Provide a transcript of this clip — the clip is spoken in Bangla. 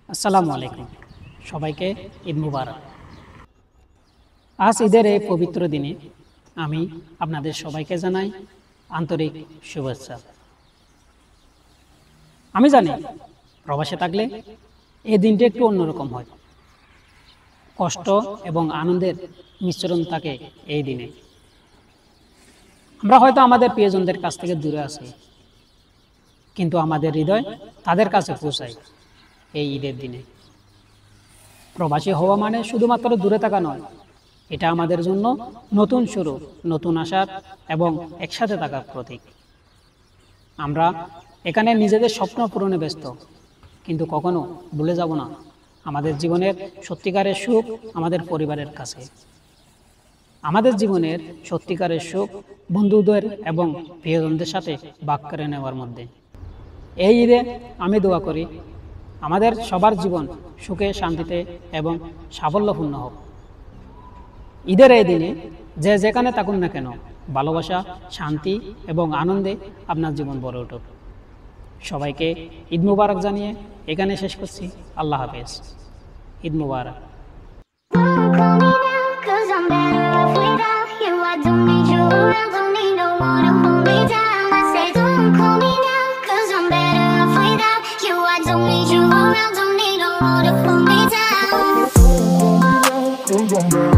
আসসালামু আলাইকুম, সবাইকে ঈদ মুবারক। আজ ঈদের এই পবিত্র দিনে আমি আপনাদের সবাইকে জানাই আন্তরিক শুভেচ্ছা। আমি জানি প্রবাসে থাকলে এই দিনটি একটু অন্যরকম হয়, কষ্ট এবং আনন্দের মিশ্রণ থাকে এই দিনে। আমরা হয়তো আমাদের প্রিয়জনদের কাছ থেকে দূরে আছি, কিন্তু আমাদের হৃদয় তাদের কাছে পৌঁছায় এই ঈদের দিনে। প্রবাসী হওয়া মানে শুধুমাত্র দূরে থাকা নয়, এটা আমাদের জন্য নতুন শুরু, নতুন আশার এবং একসাথে থাকার প্রতীক। আমরা এখানে নিজেদের স্বপ্ন পূরণে ব্যস্ত, কিন্তু কখনো ভুলে যাব না আমাদের জীবনের সত্যিকারের সুখ আমাদের পরিবারের কাছে। আমাদের জীবনের সত্যিকারের সুখ বন্ধুদের এবং প্রিয়জনদের সাথে ভাগ করে নেওয়ার মধ্যে। এই ঈদে আমি দোয়া করি আমাদের সবার জীবন সুখে, শান্তিতে এবং সাফল্যপূর্ণ হোক। ঈদের এই দিনে যে যেখানে থাকুন না কেন, ভালোবাসা, শান্তি এবং আনন্দে আপনার জীবন ভরে উঠুক। সবাইকে ঈদ মুবারক জানিয়ে এখানে শেষ করছি। আল্লাহ হাফেজ। ঈদ মুবারক। Don't need you around, don't need no more to pull me down. 'Cause I'm better.